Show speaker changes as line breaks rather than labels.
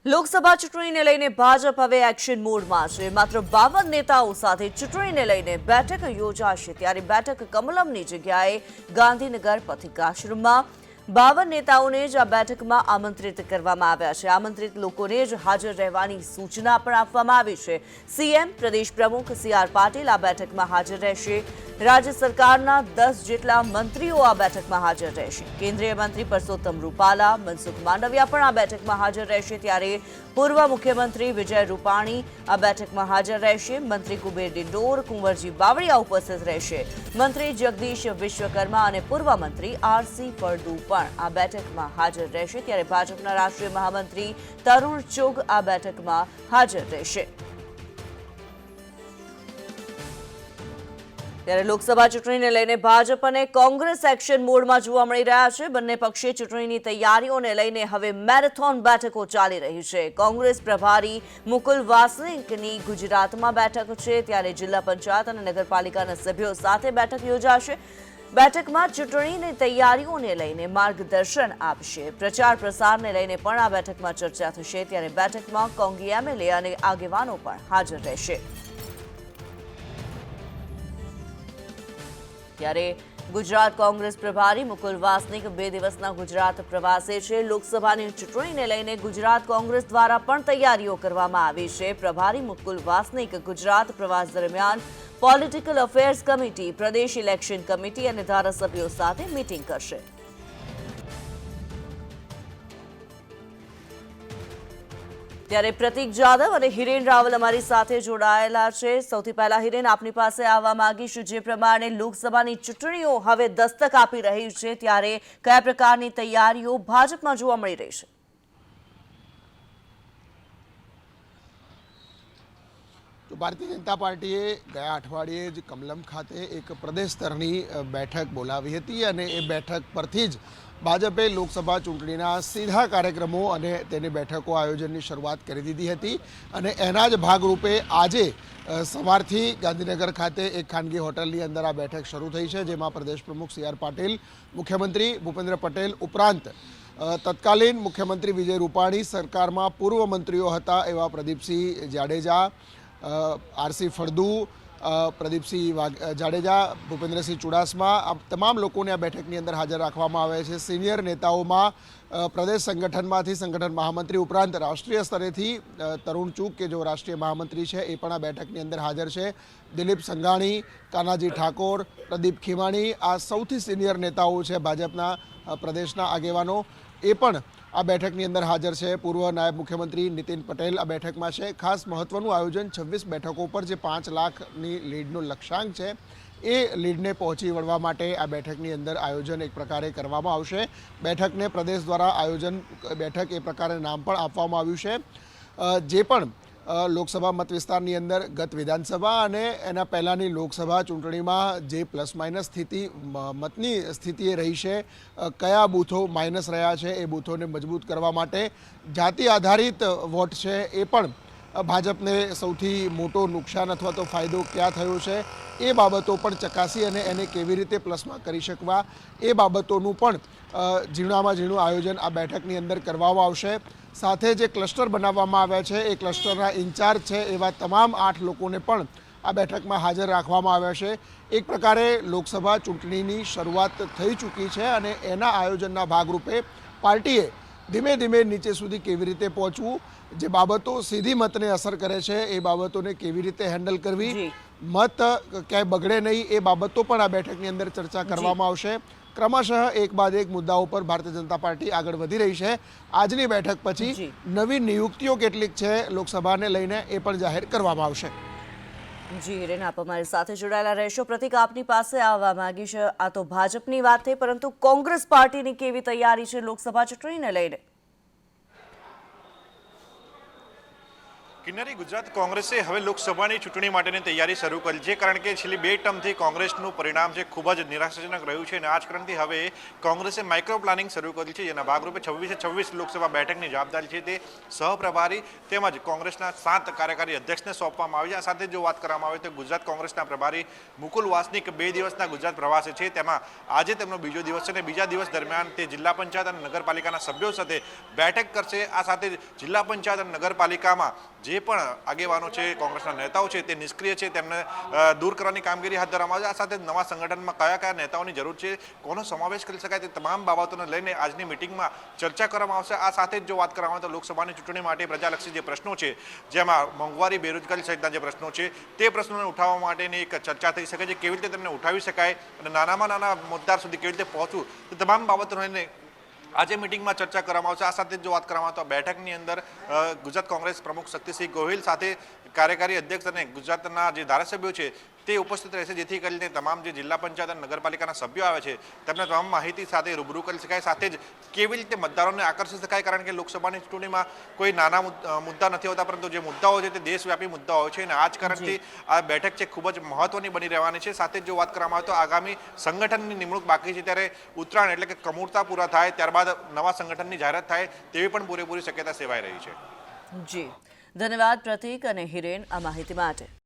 લોકસભા ચૂંટણીને લઈને ભાજપ હવે એક્શન મોડમાં છે। માત્ર 52 નેતાઓ સાથે ચૂંટણીને લઈને બેઠક યોજાશે, ત્યારે બેઠક કમલમની જગ્યાએ ગાંધીનગર પથિકાશ્રમમાં 52 નેતાઓને જ આ બેઠકમાં આમંત્રિત કરવામાં આવ્યા છે। આમંત્રિત લોકોને જ હાજર રહેવાની સૂચના પણ આપવામાં આવી છે। સીએમ પ્રદેશ પ્રમુખ સી.આર. પાટીલ આ બેઠકમાં હાજર રહેશે। રાજ્ય સરકારના 10 જેટલા મંત્રીઓ આ બેઠકમાં હાજર રહેશે। કેન્દ્રીય મંત્રી પરસોત્તમ રૂપાલા, મનસુખ માંડવિયા પણ આ બેઠકમાં હાજર રહેશે, ત્યારે પૂર્વ મુખ્યમંત્રી વિજય રૂપાણી આ બેઠકમાં હાજર રહેશે। મંત્રી કુબેર ડિંડોર, કુંવરજી બાવળિયા ઉપસ્થિત રહેશે। મંત્રી જગદીશ વિશ્વકર્મા અને પૂર્વ મંત્રી આર.સી. ફળદુ પણ આ બેઠકમાં હાજર રહેશે, ત્યારે ભાજપના રાષ્ટ્રીય મહામંત્રી તરુણ ચુગ આ બેઠકમાં હાજર રહેશે। ત્યારે લોકસભા ચૂંટણીને લઈને ભાજપ અને કોંગ્રેસ એક્શન મોડમાં જોવા મળી રહ્યા છે। બંને પક્ષે ચૂંટણીની તૈયારીઓને લઈને હવે મેરેથોન બેઠકો ચાલી રહી છે। કોંગ્રેસ પ્રભારી મુકુલ વાસનિકની ગુજરાતમાં બેઠક છે, ત્યારે જિલ્લા પંચાયત અને નગરપાલિકાના સભ્યો સાથે બેઠક યોજાશે। બેઠકમાં ચૂંટણીની તૈયારીઓને લઈને માર્ગદર્શન આપશે। પ્રચાર પ્રસારને લઈને પણ આ બેઠકમાં ચર્ચા થશે, ત્યારે બેઠકમાં કોંગી એમએલએ અને આગેવાનો પણ હાજર રહેશે। ત્યારે ગુજરાત કોંગ્રેસ પ્રભારી મુકુલ વાસનિક 2 દિવસના ગુજરાત પ્રવાસે છે। લોકસભાની ચૂંટણીને લઈને ગુજરાત કોંગ્રેસ દ્વારા પણ તૈયારીઓ કરવામાં આવી છે। પ્રભારી મુકુલ વાસનિક ગુજરાત પ્રવાસ દરમિયાન પોલિટિકલ અફેર્સ કમિટી, પ્રદેશ ઇલેક્શન કમિટી અને ધારાસભ્યો સાથે મીટિંગ કરશે। ત્યારે પ્રતિક જાદવ અને હિરેન રાવલ અમારી સાથે જોડાયેલા છે। સૌથી પહેલા હિરેન, આપની પાસે આવવા માંગીશું। જે પ્રમાણે લોકસભાની ચૂંટણીઓ હવે દસ્તક આપી રહી છે, ત્યારે કયા પ્રકારની તૈયારીઓ ભાજપમાં જોવા મળી રહી છે?
તો ભારતીય જનતા પાર્ટીએ ગયા અઠવાડિયે જ કમલમ ખાતે એક પ્રદેશ સ્તરની બેઠક બોલાવી હતી અને એ બેઠક પરથી જ ભાજપે લોકસભા ચૂંટણીના સીધા કાર્યક્રમો અને તેની બેઠકો આયોજનની શરૂઆત કરી દીધી હતી અને એના જ ભાગરૂપે આજે સવારથી ગાંધીનગર ખાતે એક ખાનગી હોટલની અંદર આ બેઠક શરૂ થઈ છે, જેમાં પ્રદેશ પ્રમુખ સી.આર. પાટીલ, મુખ્યમંત્રી ભૂપેન્દ્ર પટેલ ઉપરાંત તત્કાલીન મુખ્યમંત્રી વિજય રૂપાણી, સરકારમાં પૂર્વ મંત્રીઓ હતા એવા પ્રદીપસિંહ જાડેજા, આર.સી. ફળદુ, પ્રદીપસિંહ જાડેજા, ભૂપેન્દ્રસિંહ ચુડાસમા, આ તમામ લોકોને આ બેઠકની અંદર હાજર રાખવામાં આવે છે। સિનિયર નેતાઓમાં પ્રદેશ સંગઠનમાંથી સંગઠન મહામંત્રી ઉપરાંત રાષ્ટ્રીય સ્તરેથી તરુણ ચુગ, કે જો રાષ્ટ્રીય મહામંત્રી છે, એ પણ આ બેઠકની અંદર હાજર છે। દિલીપ સંઘાણી, કાનાજી ઠાકોર, પ્રદીપ ખીમાણી, આ સૌથી સિનિયર નેતાઓ છે ભાજપના પ્રદેશના આગેવાનો, એ પણ આ બેઠકની અંદર હાજર છે। પૂર્વ નાયબ મુખ્યમંત્રી નીતિન પટેલ આ બેઠકમાં છે। ખાસ મહત્વનું આયોજન 26 બેઠકો પર જે 5 લાખની લીડનો લક્ષ્યાંક છે, એ લીડને પહોંચી વળવા માટે આ બેઠકની અંદર આયોજન એક પ્રકારે કરવામાં આવશે। બેઠકને પ્રદેશ દ્વારા આયોજન બેઠક એ પ્રકારે નામ પણ આપવામાં આવ્યું છે। જે પણ લોકસભા મત વિસ્તારની અંદર ગત વિધાનસભા અને એના પહેલાંની લોકસભા ચૂંટણીમાં જે પ્લસ માઇનસ મતની સ્થિતિએ રહી છે, કયા બૂથો માઇનસ રહ્યા છે, એ બૂથોને મજબૂત કરવા માટે જાતિ આધારિત વોટ છે, એ પણ ભાજપને સૌથી મોટો નુકસાન અથવા તો ફાયદો ક્યાં થયો છે, એ બાબતો પણ ચકાસી અને એને કેવી રીતે પ્લસમાં કરી શકવા, એ બાબતોનું પણ ઝીણામાં ઝીણું આયોજન આ બેઠકની અંદર કરવામાં આવશે। સાથે જે ક્લસ્ટર બનાવવામાં આવ્યા છે, એ ક્લસ્ટરના ઇન્ચાર્જ છે એવા તમામ 8 લોકોને પણ આ બેઠકમાં હાજર રાખવામાં આવ્યા છે। એક પ્રકારે લોકસભા ચૂંટણીની શરૂઆત થઈ ચૂકી છે અને એના આયોજનના ભાગરૂપે પાર્ટીએ ધીમે ધીમે નીચે સુધી કેવી રીતે પહોંચવું, જે બાબતો સીધી મતને અસર કરે છે, એ બાબતોને કેવી રીતે હેન્ડલ કરવી, મત ક્યાંય બગડે નહીં, એ બાબતો પણ આ બેઠકની અંદર ચર્ચા કરવામાં આવશે। ક્રમશઃ એક બાદ એક મુદ્દાઓ પર ભારતીય જનતા પાર્ટી આગળ વધી રહી છે। આજની બેઠક પછી નવી નિયુક્તિઓ કેટલીક છે લોકસભાને લઈને, એ પણ જાહેર કરવામાં આવશે।
જી હિરેન, આપ અમારી સાથે જોડાયેલા રહેશો। પ્રતિક, આપની પાસે આવવા માંગીશ। આ તો ભાજપની વાત થઈ, પરંતુ કોંગ્રેસ પાર્ટીની કેવી તૈયારી છે લોકસભા ચૂંટણીને લઈને?
કિન્નરી, ગુજરાત કોંગ્રેસે હવે લોકસભાની ચૂંટણી માટેની તૈયારી શરૂ કરી છે, કારણ કે છેલ્લી 2 ટર્મથી કોંગ્રેસનું પરિણામ છે ખૂબ જ નિરાશાજનક રહ્યું છે અને આ જ કારણથી હવે કોંગ્રેસે માઇક્રો પ્લાનિંગ શરૂ કરી છે, જેના ભાગરૂપે 26 લોકસભા બેઠકની જવાબદારી છે તે સહપ્રભારી તેમજ કોંગ્રેસના 7 કાર્યકારી અધ્યક્ષને સોંપવામાં આવી છે. આ સાથે જો વાત કરવામાં આવે તો ગુજરાત કોંગ્રેસના પ્રભારી મુકુલ વાસનિક 2 દિવસના ગુજરાત પ્રવાસે છે, તેમાં આજે તેમનો બીજો દિવસ છે અને બીજા દિવસ દરમિયાન તે જિલ્લા પંચાયત અને નગરપાલિકાના સભ્યો સાથે બેઠક કરશે. આ સાથે જિલ્લા પંચાયત અને નગરપાલિકામાં જે પણ આગેવાનો છે, કોંગ્રેસના નેતાઓ છે તે નિષ્ક્રિય છે, તેમને દૂર કરવાની કામગીરી હાથ ધરવામાં આવશે. આ સાથે નવા સંગઠનમાં કયા કયા નેતાઓની જરૂર છે, કોનો સમાવેશ કરી શકાય, તે તમામ બાબતોને લઈને આજની મિટિંગમાં ચર્ચા કરવામાં આવશે. આ સાથે જ જો વાત કરવામાં આવે તો લોકસભાની ચૂંટણી માટે પ્રજાલક્ષી જે પ્રશ્નો છે, જેમાં મોંઘવારી, બેરોજગારી સહિતના જે પ્રશ્નો છે તે પ્રશ્નોને ઉઠાવવા માટેની એક ચર્ચા થઈ શકે છે, કેવી રીતે તેમને ઉઠાવી શકાય અને નાનામાં નાના મતદાર સુધી કેવી રીતે પહોંચવું, તે તમામ બાબતોને લઈને આજે મિટિંગમાં ચર્ચા કરવામાં આવશે. આ સાથે જો વાત કરવામાં આવે તો બેઠકની અંદર ગુજરાત કોંગ્રેસ પ્રમુખ શક્તિસિંહ ગોહિલ સાથે કાર્યકારી અધ્યક્ષ અને ગુજરાતના જે ધારાસભ્યો છે તે ઉપસ્થિત રહેશે, જેથી કરીને તમામ જે જિલ્લા પંચાયત અને નગરપાલિકાના સભ્યો આવે છે તેમને તમામ માહિતી સાથે રૂબરૂ કરી શકાય, સાથે જ કેવી રીતે મતદારોને આકર્ષી શકાય, કારણ કે લોકસભાની ચૂંટણીમાં કોઈ નાના મુદ્દા નથી હોતા, પરંતુ જે મુદ્દાઓ છે તે દેશવ્યાપી મુદ્દાઓ હોય છે અને આ જ કારણથી આ બેઠક છે ખૂબ જ મહત્વની બની રહેવાની છે. સાથે જ જો વાત કરવામાં આવે તો આગામી સંગઠનની નિમણૂક બાકી છે, ત્યારે ઉત્તરાયણ એટલે કે કમૂરતા પૂરા થાય ત્યારબાદ નવા સંગઠનની જાહેરાત થાય તેવી પણ પૂરેપૂરી શક્યતા સેવાઈ રહી છે.
જી, ધન્યવાદ પ્રતીક અને હિરેન આ માહિતી માટે.